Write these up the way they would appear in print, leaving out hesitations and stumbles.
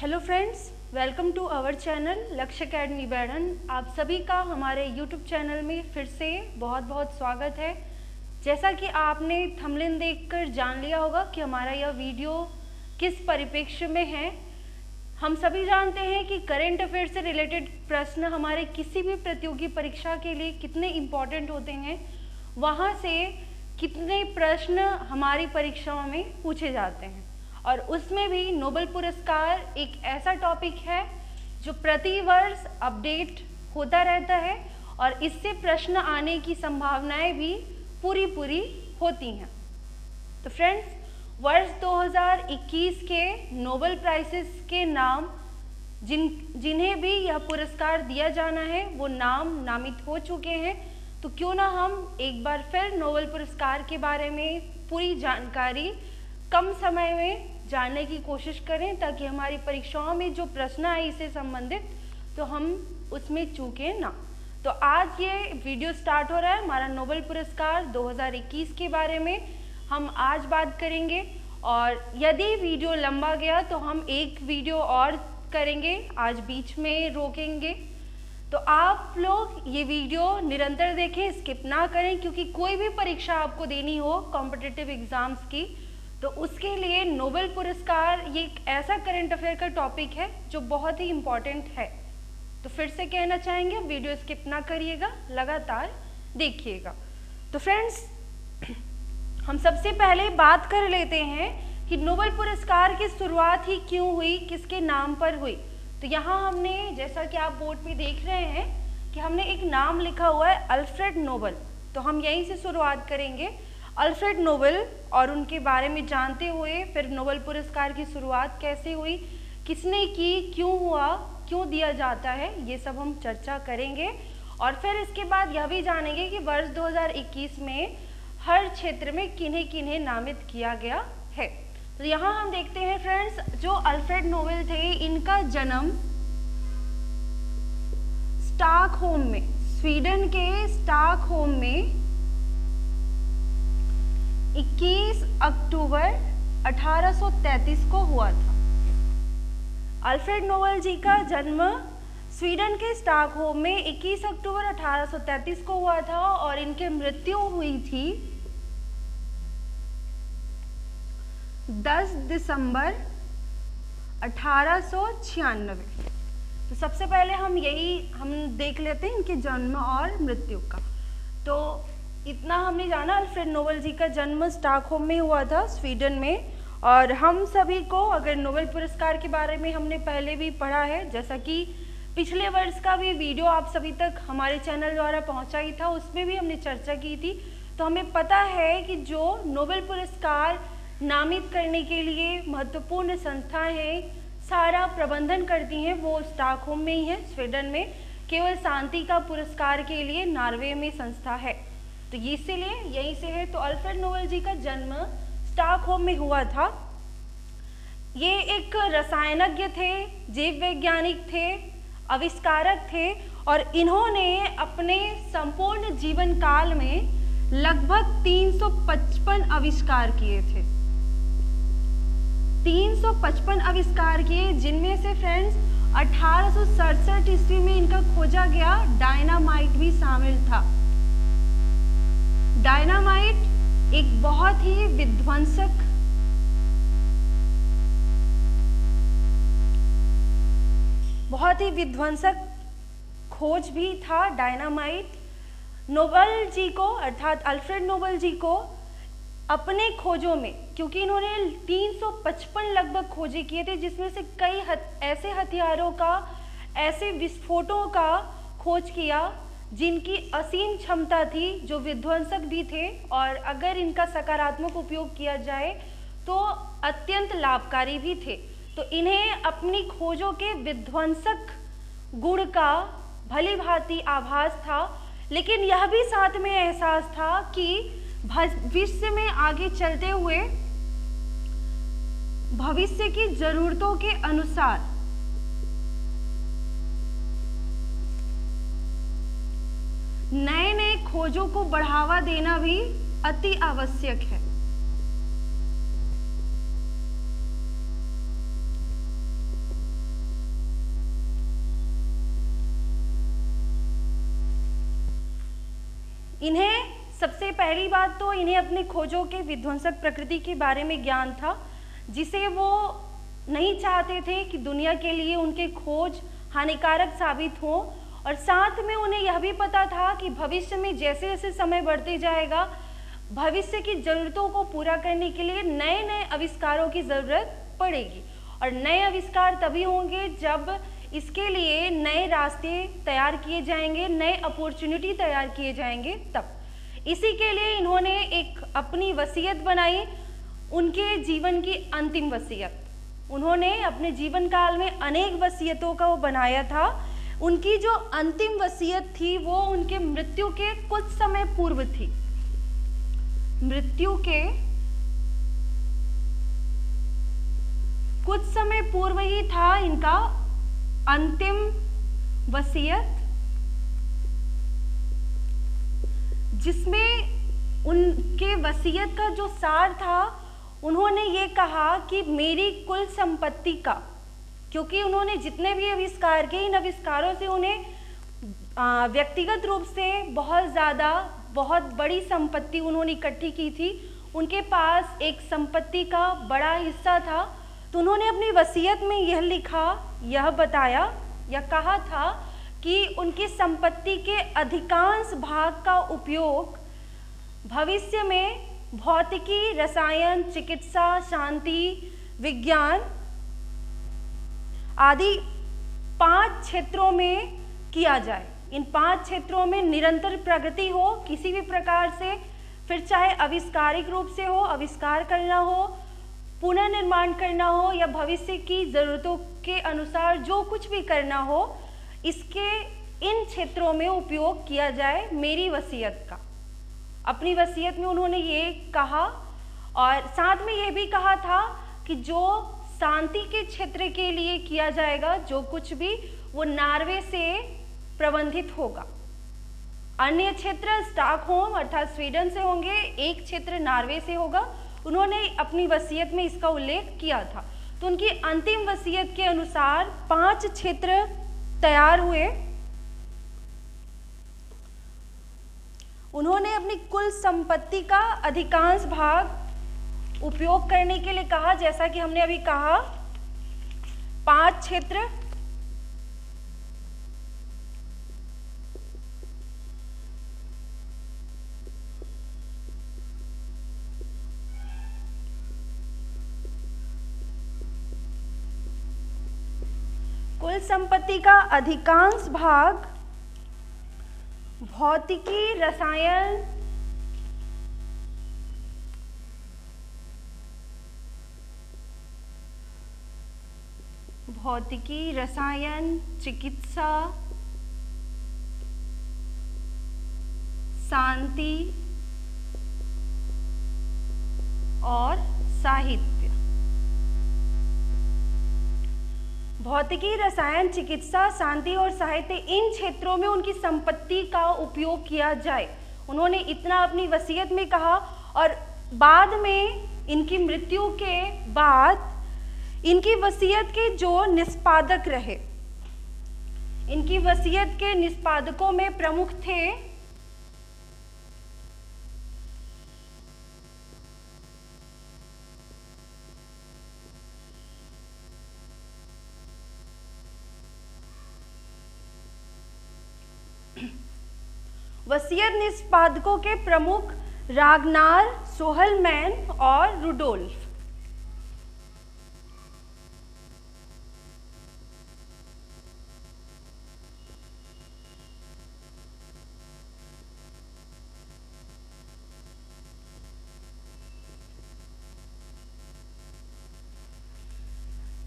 Hello friends, welcome to our channel Lakshya academy Baidhan. आप सभी का हमारे यूट्यूब चैनल में फिर से बहुत बहुत स्वागत है। जैसा कि आपने थंबनेल देखकर जान लिया होगा कि हमारा यह वीडियो किस परिप्रेक्ष्य में है। हम सभी जानते हैं कि करंट अफेयर से रिलेटेड प्रश्न हमारे किसी भी प्रतियोगी परीक्षा के लिए कितने इम्पोर्टेंट होते हैं, वहाँ से कितने प्रश्न हमारी परीक्षाओं में पूछे जाते हैं। और उसमें भी नोबेल पुरस्कार एक ऐसा टॉपिक है जो प्रति वर्ष अपडेट होता रहता है और इससे प्रश्न आने की संभावनाएं भी पूरी होती हैं। तो फ्रेंड्स, वर्ष 2021 के नोबेल प्राइजेस के नाम जिन्हें भी यह पुरस्कार दिया जाना है वो नाम नामित हो चुके हैं। तो क्यों ना हम एक बार फिर नोबेल पुरस्कार के बारे में पूरी जानकारी कम समय में जानने की कोशिश करें, ताकि हमारी परीक्षाओं में जो प्रश्न आए इससे संबंधित तो हम उसमें चूकें ना। तो आज ये वीडियो स्टार्ट हो रहा है हमारा नोबेल पुरस्कार 2021 के बारे में हम आज बात करेंगे। और यदि वीडियो लंबा गया तो हम एक वीडियो और करेंगे, आज बीच में रोकेंगे। तो आप लोग ये वीडियो निरंतर देखें, स्किप ना करें, क्योंकि कोई भी परीक्षा आपको देनी हो कॉम्पिटिटिव एग्जाम्स की तो उसके लिए नोबेल पुरस्कार ये एक ऐसा करंट अफेयर का टॉपिक है जो बहुत ही इम्पॉर्टेंट है। तो फिर से कहना चाहेंगे, वीडियो स्किप ना करिएगा, लगातार देखिएगा। तो फ्रेंड्स, हम सबसे पहले बात कर लेते हैं कि नोबेल पुरस्कार की शुरुआत ही क्यों हुई, किसके नाम पर हुई। तो यहाँ हमने, जैसा कि आप बोर्ड पे देख रहे हैं कि हमने एक नाम लिखा हुआ है अल्फ्रेड नोबेल। तो हम यहीं से शुरुआत करेंगे, अल्फ्रेड नोबेल, और उनके बारे में जानते हुए फिर नोबेल पुरस्कार की शुरुआत कैसे हुई, किसने की, क्यों हुआ, क्यों दिया जाता है, ये सब हम चर्चा करेंगे। और फिर इसके बाद यह भी जानेंगे कि वर्ष 2021 में हर क्षेत्र में किन्हें किन्हें नामित किया गया है। तो यहाँ हम देखते हैं फ्रेंड्स, जो अल्फ्रेड नोबेल थे इनका जन्म स्टॉकहोम में, स्वीडन के स्टॉकहोम में 21 अक्टूबर 1833 को हुआ था। अल्फ्रेड नोबेल जी का जन्म स्वीडन के स्टॉकहोम में 21 अक्टूबर 1833 को हुआ था और इनकी मृत्यु हुई थी 10 दिसंबर 1896। तो सबसे पहले हम देख लेते हैं इनके जन्म और मृत्यु का। तो इतना हमने जाना, अल्फ्रेड नोबेल जी का जन्म स्टॉकहोम में हुआ था, स्वीडन में। और हम सभी को अगर नोबेल पुरस्कार के बारे में हमने पहले भी पढ़ा है, जैसा कि पिछले वर्ष का भी वीडियो आप सभी तक हमारे चैनल द्वारा पहुंचा ही था, उसमें भी हमने चर्चा की थी। तो हमें पता है कि जो नोबेल पुरस्कार नामित करने के लिए महत्वपूर्ण संस्थाएं हैं, सारा प्रबंधन करती हैं, वो स्टॉकहोम में ही है, स्वीडन में। केवल शांति का पुरस्कार के लिए नॉर्वे में संस्था है, तो इसीलिए यहीं से है। तो अल्फ्रेड नोबेल जी का जन्म स्टॉकहोम में हुआ था। ये एक रसायनज्ञ थे, जीव वैज्ञानिक थे, आविष्कारक थे और इन्होंने अपने संपूर्ण जीवन काल में लगभग 355 आविष्कार किए थे। 355 आविष्कार किए, जिनमें से फ्रेंड्स 1867 ईस्वी में इनका खोजा गया डायनामाइट भी शामिल था। डायनामाइट एक बहुत ही विध्वंसक खोज भी था डायनामाइट। नोबेल जी को, अर्थात अल्फ्रेड नोबेल जी को अपने खोजों में, क्योंकि इन्होंने 355 लगभग खोजे किए थे, जिसमें से कई ऐसे हथियारों का, ऐसे विस्फोटों का खोज किया जिनकी असीम क्षमता थी, जो विध्वंसक भी थे और अगर इनका सकारात्मक उपयोग किया जाए तो अत्यंत लाभकारी भी थे। तो इन्हें अपनी खोजों के विध्वंसक गुण का भली भांति आभास था, लेकिन यह भी साथ में एहसास था कि भविष्य में आगे चलते हुए भविष्य की जरूरतों के अनुसार नए नए खोजों को बढ़ावा देना भी अति आवश्यक है। इन्हें सबसे पहली बात तो इन्हें अपने खोजों के विध्वंसक प्रकृति के बारे में ज्ञान था, जिसे वो नहीं चाहते थे कि दुनिया के लिए उनके खोज हानिकारक साबित हो। और साथ में उन्हें यह भी पता था कि भविष्य में जैसे जैसे समय बढ़ते जाएगा, भविष्य की ज़रूरतों को पूरा करने के लिए नए नए आविष्कारों की ज़रूरत पड़ेगी। और नए आविष्कार तभी होंगे जब इसके लिए नए रास्ते तैयार किए जाएंगे, नए अपॉर्चुनिटी तैयार किए जाएंगे तब। इसी के लिए इन्होंने एक अपनी वसीयत बनाई, उनके जीवन की अंतिम वसीयत। उन्होंने अपने जीवन काल में अनेक वसीयतों का वो बनाया था। उनकी जो अंतिम वसीयत थी वो उनके मृत्यु के कुछ समय पूर्व थी। मृत्यु के कुछ समय पूर्व ही था इनका अंतिम वसीयत, जिसमें उनके वसीयत का जो सार था, उन्होंने ये कहा कि मेरी कुल संपत्ति का, क्योंकि उन्होंने जितने भी आविष्कार किए, इन आविष्कारों से उन्हें व्यक्तिगत रूप से बहुत बड़ी संपत्ति उन्होंने इकट्ठी की थी। उनके पास एक संपत्ति का बड़ा हिस्सा था। तो उन्होंने अपनी वसीयत में यह लिखा, यह बताया या कहा था कि उनकी संपत्ति के अधिकांश भाग का उपयोग भविष्य में भौतिकी, रसायन, चिकित्सा, शांति, विज्ञान आदि 5 क्षेत्रों में किया जाए। इन 5 क्षेत्रों में निरंतर प्रगति हो किसी भी प्रकार से, फिर चाहे आविष्कारिक रूप से हो, आविष्कार करना हो, पुनर्निर्माण करना हो, या भविष्य की ज़रूरतों के अनुसार जो कुछ भी करना हो, इसके इन क्षेत्रों में उपयोग किया जाए मेरी वसीयत का। अपनी वसीयत में उन्होंने ये कहा, और साथ में ये भी कहा था कि जो शांति के क्षेत्र के लिए किया जाएगा, जो कुछ भी, वो नॉर्वे से प्रबंधित होगा। अन्य क्षेत्र स्टॉकहोम अर्थात स्वीडन से होंगे, एक क्षेत्र नॉर्वे से होगा। उन्होंने अपनी वसीयत में इसका उल्लेख किया था। तो उनकी अंतिम वसीयत के अनुसार 5 क्षेत्र तैयार हुए। उन्होंने अपनी कुल संपत्ति का अधिकांश भाग उपयोग करने के लिए कहा, जैसा कि हमने अभी कहा 5 क्षेत्र। कुल संपत्ति का अधिकांश भाग भौतिकी, रसायन, चिकित्सा, शांति और साहित्य। भौतिकी, रसायन, चिकित्सा, शांति और साहित्य, इन क्षेत्रों में उनकी संपत्ति का उपयोग किया जाए। उन्होंने इतना अपनी वसीयत में कहा। और बाद में इनकी मृत्यु के बाद इनकी वसीयत के जो निष्पादक रहे, इनकी वसीयत के निष्पादकों में प्रमुख थे वसीयत निष्पादकों के प्रमुख रागनार, सोहलमैन और रुडोल्फ।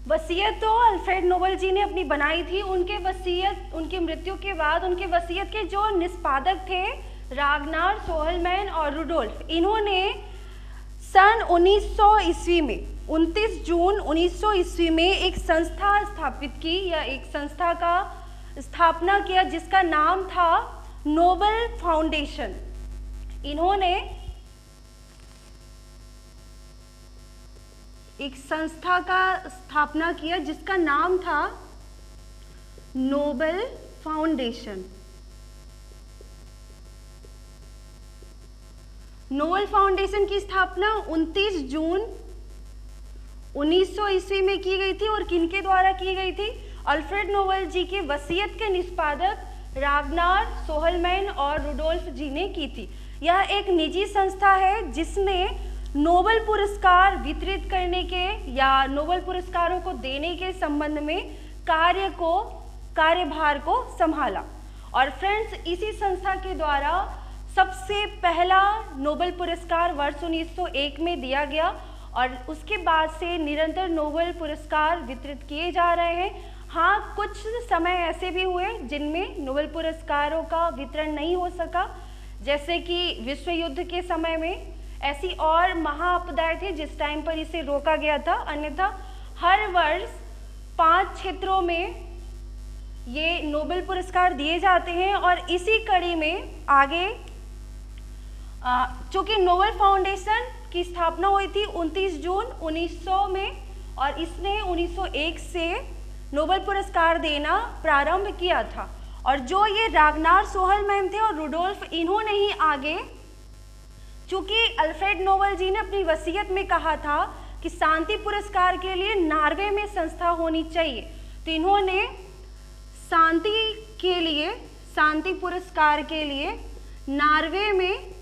वसीयत तो अल्फ्रेड नोबल जी ने अपनी बनाई थी। उनके वसीयत, उनकी मृत्यु के बाद उनके वसीयत के जो निष्पादक थे रागनार, सोहलमैन और रुडोल्फ, इन्होंने सन 1900 ईस्वी में 29 जून 1900 ईस्वी में एक संस्था स्थापित की, या एक संस्था का स्थापना किया जिसका नाम था नोबल फाउंडेशन। इन्होंने एक संस्था का स्थापना किया जिसका नाम था नोबल फाउंडेशन। नोबेल फाउंडेशन की स्थापना 29 जून 1900 ईस्वी में की गई थी और किनके द्वारा की गई थी? अल्फ्रेड नोबेल जी की वसीयत के निष्पादक रागनार सोहलमैन और रुडोल्फ जी ने की थी। यह एक निजी संस्था है जिसने नोबेल पुरस्कार वितरित करने के या नोबेल पुरस्कारों को देने के संबंध में कार्यभार को संभाला। और फ्रेंड्स, इसी संस्था के द्वारा सबसे पहला नोबेल पुरस्कार वर्ष 1901 में दिया गया और उसके बाद से निरंतर नोबेल पुरस्कार वितरित किए जा रहे हैं। हाँ, कुछ समय ऐसे भी हुए जिनमें नोबेल पुरस्कारों का वितरण नहीं हो सका, जैसे कि विश्व युद्ध के समय में ऐसी और महाआपदाएं थी जिस टाइम पर इसे रोका गया था। अन्यथा हर वर्ष 5 क्षेत्रों में ये नोबेल पुरस्कार दिए जाते हैं। और इसी कड़ी में आगे चूँकि नोबेल फाउंडेशन की स्थापना हुई थी 29 जून 1900 में और इसने 1901 से नोबेल पुरस्कार देना प्रारंभ किया था। और जो ये रागनार सोहलमैन थे और रुडोल्फ, इन्होंने ही आगे, चूँकि अल्फ्रेड नोबेल जी ने अपनी वसीयत में कहा था कि शांति पुरस्कार के लिए नॉर्वे में संस्था होनी चाहिए, तो इन्होंने शांति पुरस्कार के लिए नॉर्वे में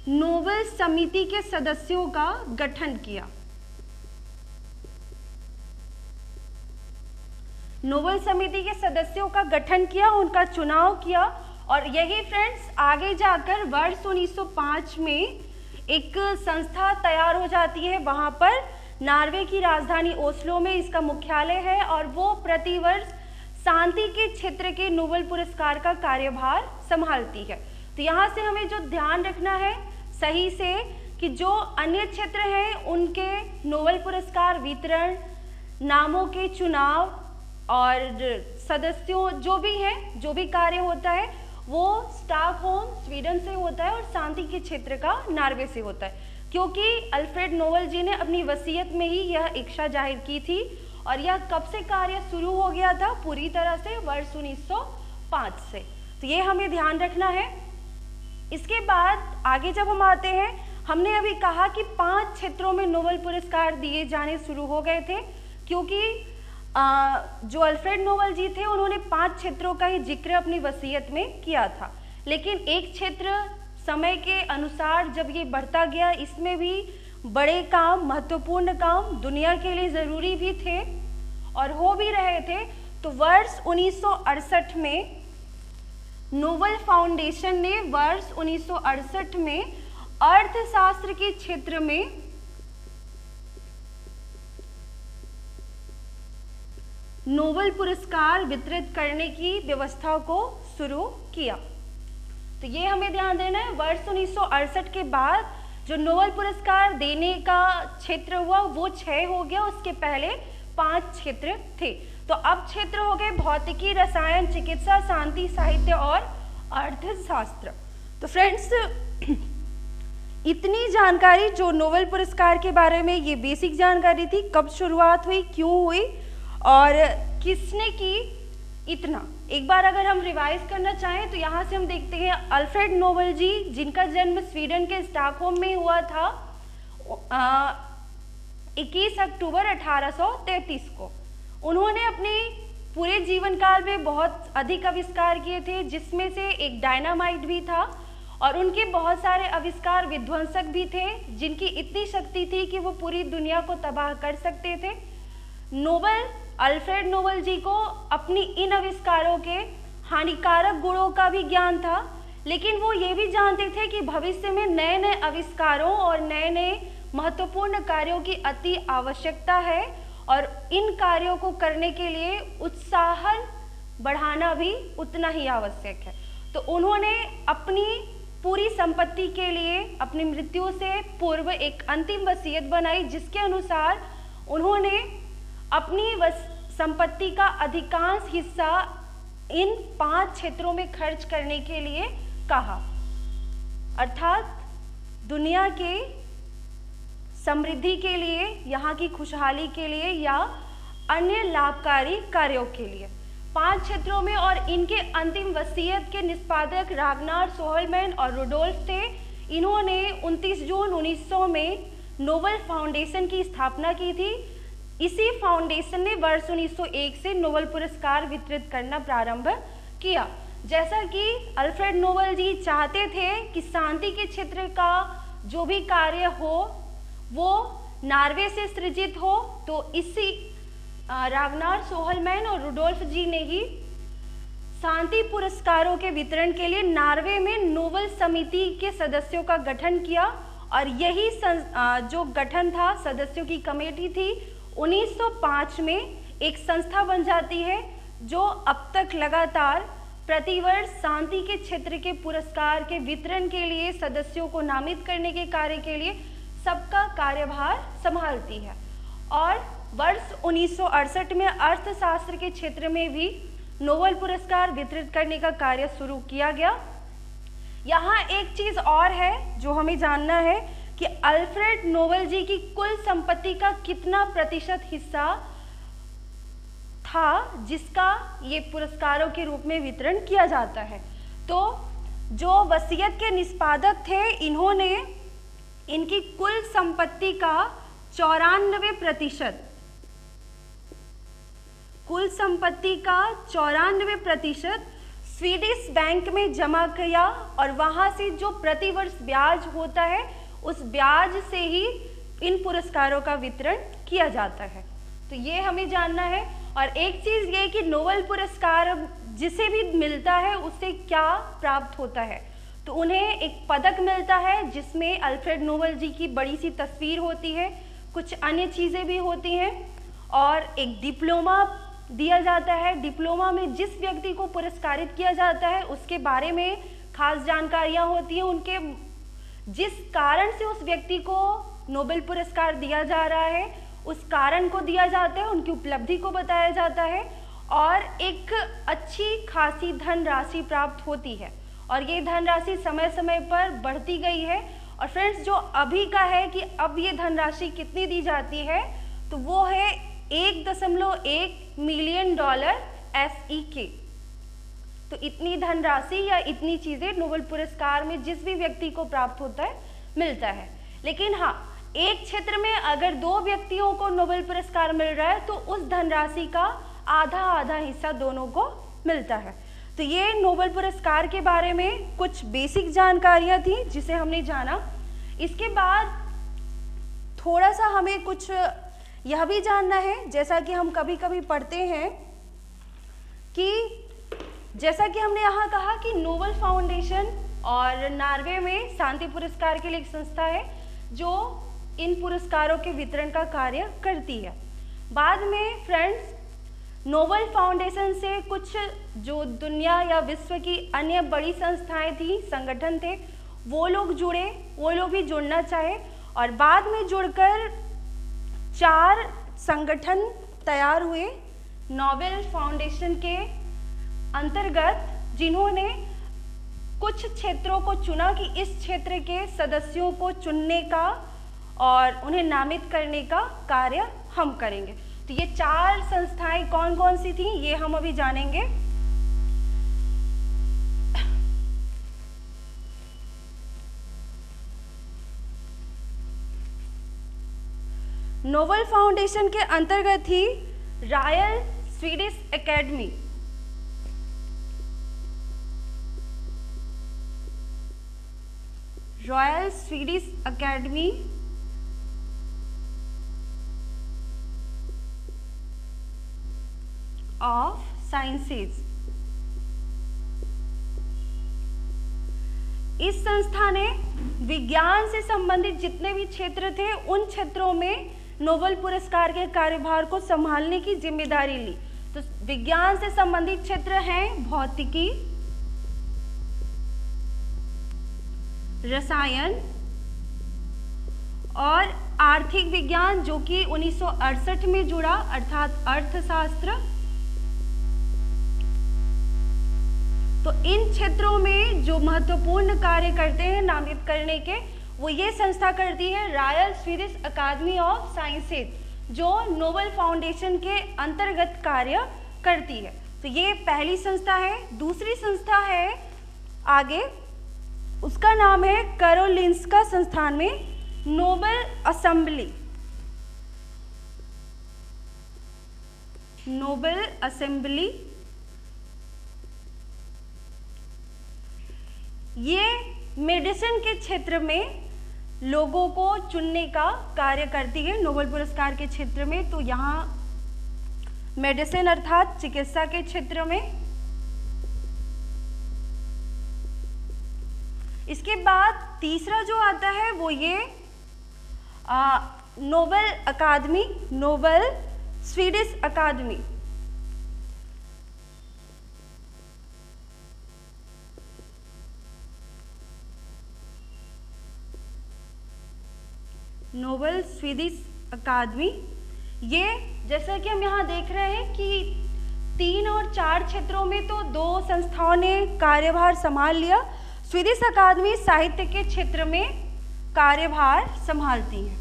नोबेल समिति के सदस्यों का गठन किया। नोबेल समिति के सदस्यों का गठन किया, उनका चुनाव किया और यही फ्रेंड्स आगे जाकर वर्ष 1905 में एक संस्था तैयार हो जाती है। वहां पर नॉर्वे की राजधानी ओस्लो में इसका मुख्यालय है और वो प्रतिवर्ष शांति के क्षेत्र के नोबेल पुरस्कार का कार्यभार संभालती है। तो यहाँ से हमें जो ध्यान रखना है सही से कि जो अन्य क्षेत्र हैं उनके नोबेल पुरस्कार वितरण, नामों के चुनाव और सदस्यों जो भी हैं, जो भी कार्य होता है वो स्टॉकहोम स्वीडन से होता है और शांति के क्षेत्र का नॉर्वे से होता है, क्योंकि अल्फ्रेड नोबेल जी ने अपनी वसीयत में ही यह इच्छा जाहिर की थी। और यह कब से कार्य शुरू हो गया था? पूरी तरह से वर्ष 1905 से। तो ये हमें ध्यान रखना है। इसके बाद आगे जब हम आते हैं, हमने अभी कहा कि 5 क्षेत्रों में नोबेल पुरस्कार दिए जाने शुरू हो गए थे, क्योंकि जो अल्फ्रेड नोबेल जी थे उन्होंने 5 क्षेत्रों का ही जिक्र अपनी वसीयत में किया था। लेकिन एक क्षेत्र समय के अनुसार जब ये बढ़ता गया, इसमें भी बड़े काम, महत्वपूर्ण काम दुनिया के लिए ज़रूरी भी थे और हो भी रहे थे। तो वर्ष 1968 में नोबेल फाउंडेशन ने वर्ष 1968 में अर्थशास्त्र के क्षेत्र में नोबेल पुरस्कार वितरित करने की व्यवस्था को शुरू किया। तो ये हमें ध्यान देना है। वर्ष 1968 के बाद जो नोबेल पुरस्कार देने का क्षेत्र हुआ वो 6 हो गया, उसके पहले 5 क्षेत्र थे। तो अब क्षेत्र हो गए भौतिकी, रसायन, चिकित्सा, शांति, साहित्य और अर्थशास्त्र। तो फ्रेंड्स, इतनी जानकारी जो नोबेल पुरस्कार के बारे में, ये बेसिक जानकारी थी, कब शुरुआत हुई, क्यों हुई और किसने की, इतना एक बार अगर हम रिवाइज करना चाहें तो यहाँ से हम देखते हैं अल्फ्रेड नोबेल जी, जिनका जन्म स्वीडन के स्टॉकहोम में हुआ था 21 अक्टूबर 1833 को। उन्होंने अपने पूरे जीवन काल में बहुत अधिक आविष्कार किए थे, जिसमें से एक डायनामाइट भी था और उनके बहुत सारे आविष्कार विध्वंसक भी थे, जिनकी इतनी शक्ति थी कि वो पूरी दुनिया को तबाह कर सकते थे। अल्फ्रेड नोबेल जी को अपनी इन आविष्कारों के हानिकारक गुणों का भी ज्ञान था, लेकिन वो ये भी जानते थे कि भविष्य में नए नए आविष्कारों और नए नए महत्वपूर्ण कार्यों की अति आवश्यकता है और इन कार्यों को करने के लिए उत्साह बढ़ाना भी उतना ही आवश्यक है। तो उन्होंने अपनी पूरी संपत्ति के लिए अपनी मृत्यु से पूर्व एक अंतिम वसीयत बनाई, जिसके अनुसार उन्होंने अपनी संपत्ति का अधिकांश हिस्सा इन 5 क्षेत्रों में खर्च करने के लिए कहा, अर्थात दुनिया के समृद्धि के लिए, यहाँ की खुशहाली के लिए या अन्य लाभकारी कार्यों के लिए। 5 क्षेत्रों में, और इनके अंतिम वसीयत के निष्पादक रागनार सोहलमैन और रुडोल्फ थे। इन्होंने 29 जून 1900 में नोबेल फाउंडेशन की स्थापना की थी। इसी फाउंडेशन ने वर्ष 1901 से नोबेल पुरस्कार वितरित करना प्रारंभ किया। जैसा कि अल्फ्रेड नोबेल जी चाहते थे कि शांति के क्षेत्र का जो भी कार्य हो वो नॉर्वे से सृजित हो, तो इसी रागनार सोहलमैन और रुडोल्फ जी ने ही शांति पुरस्कारों के वितरण के लिए नॉर्वे में नोबेल समिति के सदस्यों का गठन किया। और यही जो गठन था, सदस्यों की कमेटी थी, 1905 में एक संस्था बन जाती है जो अब तक लगातार प्रतिवर्ष शांति के क्षेत्र के पुरस्कार के वितरण के लिए, सदस्यों को नामित करने के कार्य के लिए सबका कार्यभार संभालती है। और वर्ष 1968 में अर्थशास्त्र के क्षेत्र में भी नोबेल पुरस्कार वितरित करने का कार्य शुरू किया गया। यहाँ एक चीज और है जो हमें जानना है कि अल्फ्रेड नोबेल जी की कुल संपत्ति का कितना प्रतिशत हिस्सा था जिसका ये पुरस्कारों के रूप में वितरण किया जाता है। तो जो वसीयत के निष्पादक थे, इन्होंने इनकी कुल संपत्ति का 94%, कुल संपत्ति का 94% स्वीडिश बैंक में जमा किया, और वहां से जो प्रतिवर्ष ब्याज होता है उस ब्याज से ही इन पुरस्कारों का वितरण किया जाता है। तो ये हमें जानना है। और एक चीज ये कि नोबेल पुरस्कार जिसे भी मिलता है उससे क्या प्राप्त होता है, तो उन्हें एक पदक मिलता है जिसमें अल्फ्रेड नोबेल जी की बड़ी सी तस्वीर होती है, कुछ अन्य चीजें भी होती हैं, और एक डिप्लोमा दिया जाता है। डिप्लोमा में जिस व्यक्ति को पुरस्कारित किया जाता है उसके बारे में खास जानकारियां होती हैं, उनके जिस कारण से उस व्यक्ति को नोबेल पुरस्कार दिया जा रहा है उस कारण को दिया जाता है, उनकी उपलब्धि को बताया जाता है, और एक अच्छी खासी धनराशि प्राप्त होती है। और ये धनराशि समय समय पर बढ़ती गई है। और फ्रेंड्स, जो अभी का है कि अब ये धनराशि कितनी दी जाती है, तो वो है $1.1 मिलियन SEK। तो इतनी धनराशि या इतनी चीजें नोबेल पुरस्कार में जिस भी व्यक्ति को प्राप्त होता है मिलता है। लेकिन हाँ, एक क्षेत्र में अगर 2 व्यक्तियों को नोबेल पुरस्कार मिल रहा है तो उस धनराशि का आधा आधा हिस्सा दोनों को मिलता है। तो ये नोबेल पुरस्कार के बारे में कुछ बेसिक जानकारियां थी जिसे हमने जाना। इसके बाद थोड़ा सा हमें कुछ यह भी जानना है, जैसा कि हम कभी कभी पढ़ते हैं कि जैसा कि हमने यहाँ कहा कि नोबेल फाउंडेशन और नॉर्वे में शांति पुरस्कार के लिए एक संस्था है जो इन पुरस्कारों के वितरण का कार्य करती है। बाद में फ्रेंड्स, नोबेल फाउंडेशन से कुछ जो दुनिया या विश्व की अन्य बड़ी संस्थाएं थी, संगठन थे, वो लोग जुड़े, वो लोग भी जुड़ना चाहे, और बाद में जुड़कर 4 संगठन तैयार हुए नोबेल फाउंडेशन के अंतर्गत, जिन्होंने कुछ क्षेत्रों को चुना कि इस क्षेत्र के सदस्यों को चुनने का और उन्हें नामित करने का कार्य हम करेंगे। तो ये 4 संस्थाएं कौन कौन सी थी ये हम अभी जानेंगे। नोबेल फाउंडेशन के अंतर्गत थी royal Swedish academy, royal Swedish academy of sciences. इस संस्था ने विज्ञान से संबंधित जितने भी क्षेत्र थे उन क्षेत्रों में नोबेल पुरस्कार के कार्यभार को संभालने की जिम्मेदारी ली। तो विज्ञान से संबंधित क्षेत्र हैं भौतिकी, रसायन और आर्थिक विज्ञान, जो कि 1968 में जुड़ा, अर्थात अर्थशास्त्र। तो इन क्षेत्रों में जो महत्वपूर्ण कार्य करते हैं नामित करने के, वो ये संस्था करती है रॉयल स्वीडिश अकादमी ऑफ साइंसेज, जो नोबेल फाउंडेशन के अंतर्गत कार्य करती है। तो ये पहली संस्था है। दूसरी संस्था है आगे, उसका नाम है कैरोलिंस्का संस्थान में नोबेल असेंबली। नोबेल असेंबली ये मेडिसिन के क्षेत्र में लोगों को चुनने का कार्य करती है नोबेल पुरस्कार के क्षेत्र में। तो यहाँ मेडिसिन अर्थात चिकित्सा के क्षेत्र में। इसके बाद तीसरा जो आता है वो ये नोबेल अकादमी, नोबेल स्वीडिश अकादमी। नोबेल स्वीडिश अकादमी, ये जैसा कि हम यहाँ देख रहे हैं कि 3 और 4 क्षेत्रों में तो 2 संस्थाओं ने कार्यभार संभाल लिया। स्वीडिश अकादमी साहित्य के क्षेत्र में कार्यभार संभालती है।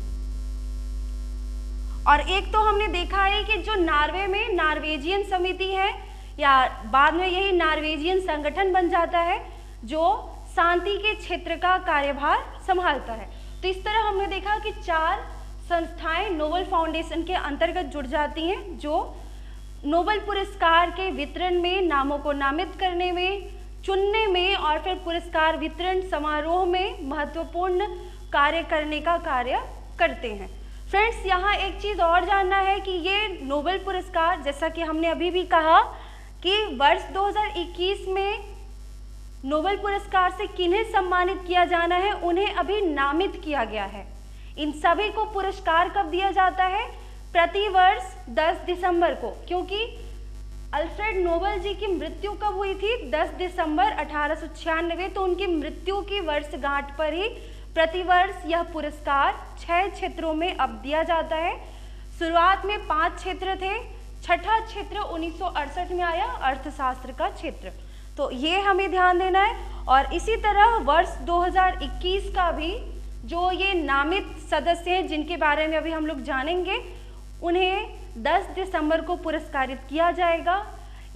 और एक तो हमने देखा है कि जो नॉर्वे में नॉर्वेजियन समिति है, या बाद में यही नॉर्वेजियन संगठन बन जाता है, जो शांति के क्षेत्र का कार्यभार संभालता है। तो इस तरह हमने देखा कि 4 संस्थाएं नोबेल फाउंडेशन के अंतर्गत जुड़ जाती हैं, जो नोबेल पुरस्कार के वितरण में, नामों को नामित करने में, चुनने में और फिर पुरस्कार वितरण समारोह में महत्वपूर्ण कार्य करने का कार्य करते हैं। फ्रेंड्स, यहाँ एक चीज़ और जानना है कि ये नोबेल पुरस्कार, जैसा कि हमने अभी भी कहा कि वर्ष 2021 में नोबेल पुरस्कार से किन्हें सम्मानित किया जाना है, उन्हें अभी नामित किया गया है। इन सभी को पुरस्कार कब दिया जाता है? प्रतिवर्ष 10 दिसंबर को, क्योंकि अल्फ्रेड नोबेल जी की मृत्यु कब हुई थी? 10 दिसंबर 1896। तो उनकी मृत्यु की वर्षगांठ पर ही प्रतिवर्ष यह पुरस्कार 6 क्षेत्रों में अब दिया जाता है। शुरुआत में 5 क्षेत्र थे, छठा क्षेत्र 1968 में आया, अर्थशास्त्र का क्षेत्र। तो ये हमें ध्यान देना है। और इसी तरह वर्ष 2021 का भी जो ये नामित सदस्य हैं, जिनके बारे में अभी हम लोग जानेंगे, उन्हें 10 दिसंबर को पुरस्कारित किया जाएगा।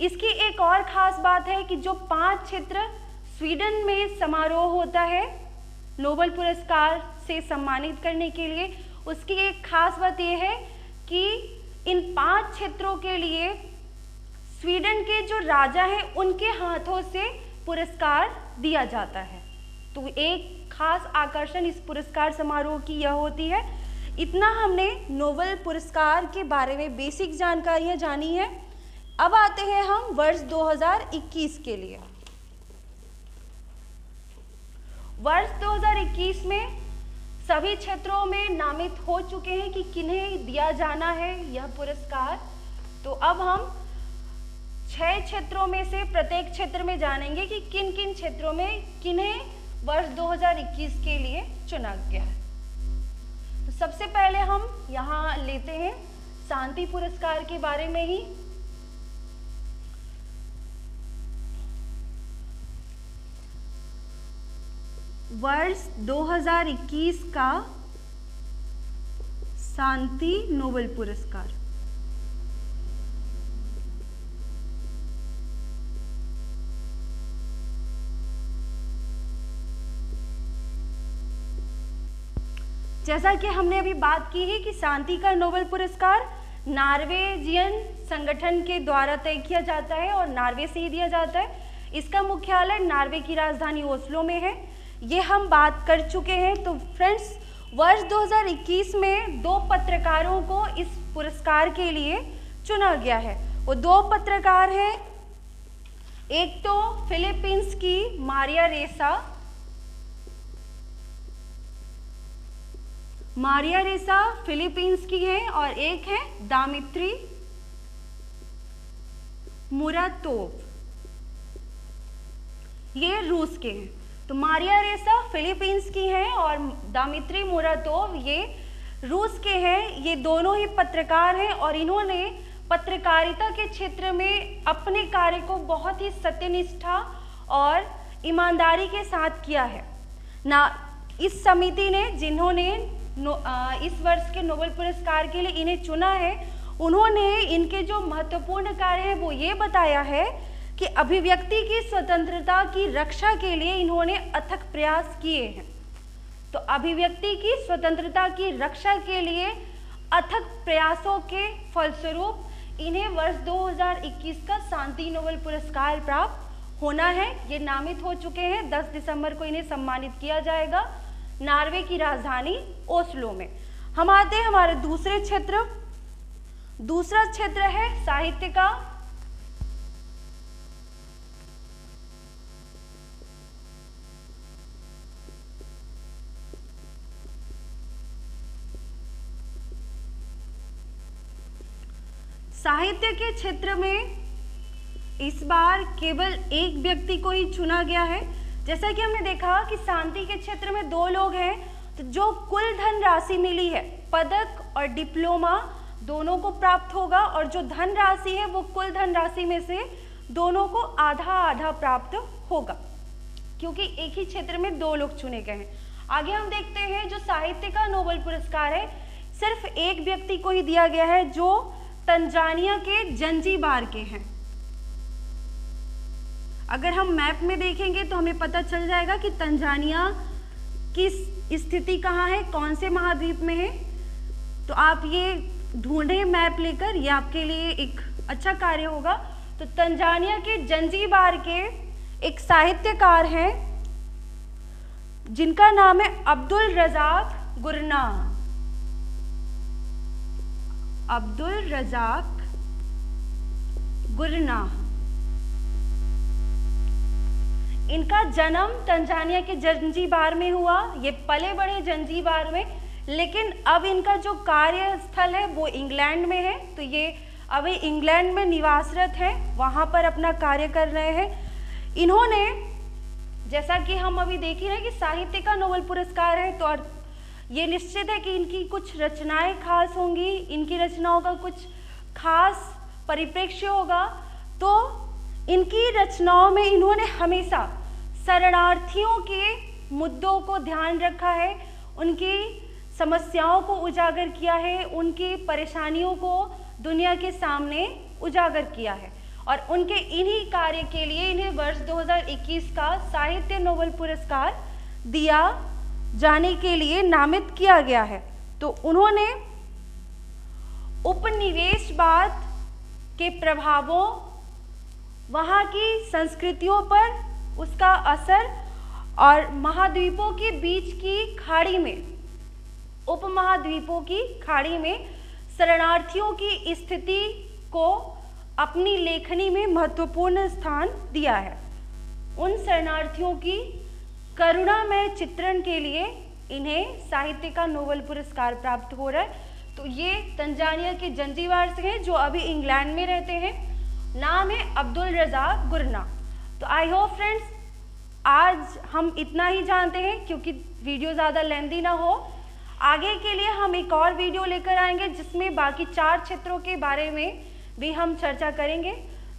इसकी एक और खास बात है कि जो 5 क्षेत्र स्वीडन में समारोह होता है नोबेल पुरस्कार से सम्मानित करने के लिए, उसकी एक खास बात यह है कि इन 5 क्षेत्रों के लिए स्वीडन के जो राजा हैं उनके हाथों से पुरस्कार दिया जाता है। तो एक खास आकर्षण इस पुरस्कार समारोह की यह होती है। इतना हमने नोबेल पुरस्कार के बारे में बेसिक जानकारियां जानी है। अब आते हैं हम वर्ष 2021 के लिए। वर्ष 2021 में सभी क्षेत्रों में नामित हो चुके हैं कि किन्हें दिया जाना है यह पुरस्कार। तो अब हम 6 क्षेत्रों में से प्रत्येक क्षेत्र में जानेंगे कि किन किन क्षेत्रों में किन्हें वर्ष 2021 के लिए चुना गया है। तो सबसे पहले हम यहाँ लेते हैं शांति पुरस्कार के बारे में ही। वर्ष 2021 का शांति नोबेल पुरस्कार जैसा कि हमने अभी बात की है कि शांति का नोबेल पुरस्कार नॉर्वेजियन संगठन के द्वारा तय किया जाता है और नॉर्वे से ही दिया जाता है। इसका मुख्यालय नॉर्वे की राजधानी ओस्लो में है। ये हम बात कर चुके हैं। तो फ्रेंड्स, वर्ष 2021 में 2 पत्रकारों को इस पुरस्कार के लिए चुना गया है। वो 2 पत्रकार हैं, एक तो फिलीपींस की मारिया रेसा फिलीपींस की है, और एक है दामित्री मुरातोव, ये रूस के हैं। तो मारिया रेसा फिलीपींस की हैं और दामित्री मुरातोव ये रूस के हैं। ये दोनों ही पत्रकार हैं और इन्होंने पत्रकारिता के क्षेत्र में अपने कार्य को बहुत ही सत्यनिष्ठा और ईमानदारी के साथ किया है ना। इस समिति ने जिन्होंने इस वर्ष के नोबेल पुरस्कार के लिए इन्हें चुना है, उन्होंने इनके जो महत्वपूर्ण कार्य है वो ये बताया है कि अभिव्यक्ति की स्वतंत्रता की रक्षा के लिए इन्होंने अथक प्रयास किए हैं। तो अभिव्यक्ति की स्वतंत्रता की रक्षा के लिए अथक प्रयासों के फलस्वरूप इन्हें वर्ष 2021 का शांति नोबेल पुरस्कार प्राप्त होना है। ये नामित हो चुके हैं। 10 दिसंबर को इन्हें सम्मानित किया जाएगा नॉर्वे की राजधानी ओस्लो में। हम आते हैं हमारे दूसरे क्षेत्र। दूसरा क्षेत्र है साहित्य का। साहित्य के क्षेत्र में इस बार केवल एक व्यक्ति को ही चुना गया है। जैसा कि हमने देखा कि शांति के क्षेत्र में 2 लोग हैं, तो जो कुल धन राशि मिली है पदक और डिप्लोमा दोनों को प्राप्त होगा, और जो धन राशि है वो कुल धन राशि में से दोनों को आधा आधा प्राप्त होगा, क्योंकि एक ही क्षेत्र में 2 लोग चुने गए हैं। आगे हम देखते हैं जो साहित्य का नोबेल पुरस्कार है सिर्फ एक व्यक्ति को ही दिया गया है, जो तंजानिया के जंजीबार के हैं। अगर हम मैप में देखेंगे तो हमें पता चल जाएगा कि तंजानिया की स्थिति कहाँ है, कौन से महाद्वीप में है। तो आप ये ढूंढें मैप लेकर, ये आपके लिए एक अच्छा कार्य होगा। तो तंजानिया के जंजीबार के एक साहित्यकार हैं जिनका नाम है अब्दुल रज़ाक गुरनाह। अब्दुल रज़ाक गुरनाह। इनका जन्म तंजानिया के जंजीबार में हुआ। ये पले बड़े जंजीबार में, लेकिन अब इनका जो कार्यस्थल है वो इंग्लैंड में है। तो ये अभी इंग्लैंड में निवासरत है, वहाँ पर अपना कार्य कर रहे हैं। इन्होंने, जैसा कि हम अभी देख ही रहे हैं कि साहित्य का नोबेल पुरस्कार है, तो ये निश्चित है कि इनकी कुछ रचनाएं खास होंगी, इनकी रचनाओं का कुछ खास परिप्रेक्ष्य होगा। तो इनकी रचनाओं में इन्होंने हमेशा शरणार्थियों के मुद्दों को ध्यान रखा है, उनकी समस्याओं को उजागर किया है, उनकी परेशानियों को दुनिया के सामने उजागर किया है, और उनके इन्हीं कार्य के लिए इन्हें वर्ष 2021 का साहित्य नोबेल पुरस्कार दिया जाने के लिए नामित किया गया है। तो उन्होंने उपनिवेशवाद के प्रभावों, वहाँ की संस्कृतियों पर उसका असर, और महाद्वीपों के बीच की खाड़ी में, उपमहाद्वीपों की खाड़ी में शरणार्थियों की स्थिति को अपनी लेखनी में महत्वपूर्ण स्थान दिया है। उन शरणार्थियों की करुणामय चित्रण के लिए इन्हें साहित्य का नोबेल पुरस्कार प्राप्त हो रहा है। तो ये तंजानिया के जंजीबार से हैं, जो अभी इंग्लैंड में रहते हैं। नाम है अब्दुल रज़ाक गुरनाह। तो आई होप फ्रेंड्स आज हम इतना ही जानते हैं, क्योंकि वीडियो ज़्यादा लेंथी ना हो। आगे के लिए हम एक और वीडियो लेकर आएंगे जिसमें बाकी 4 क्षेत्रों के बारे में भी हम चर्चा करेंगे।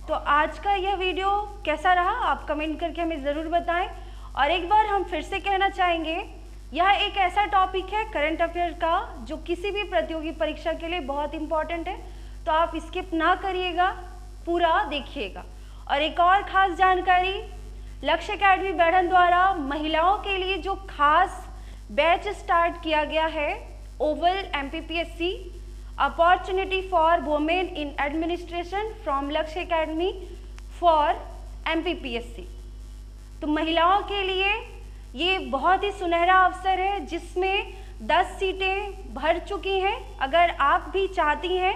तो आज का यह वीडियो कैसा रहा आप कमेंट करके हमें ज़रूर बताएं। और एक बार हम फिर से कहना चाहेंगे, यह एक ऐसा टॉपिक है करंट अफेयर का जो किसी भी प्रतियोगी परीक्षा के लिए बहुत इम्पॉर्टेंट है। तो आप स्किप ना करिएगा, पूरा देखिएगा। और एक और ख़ास जानकारी, लक्ष्य एकेडमी बैढ़न द्वारा महिलाओं के लिए जो खास बैच स्टार्ट किया गया है, Oval MPPSC opportunity for women in administration from लक्ष्य एकेडमी फॉर MPPSC। तो महिलाओं के लिए ये बहुत ही सुनहरा अवसर है, जिसमें 10 सीटें भर चुकी हैं। अगर आप भी चाहती हैं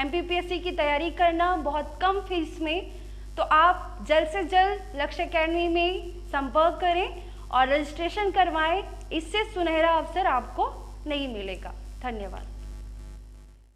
MPPSC की तैयारी करना बहुत कम फीस में, तो आप जल्द से जल्द लक्ष्य एकेडमी में संपर्क करें और रजिस्ट्रेशन करवाएं। इससे सुनहरा अवसर आपको नहीं मिलेगा। धन्यवाद।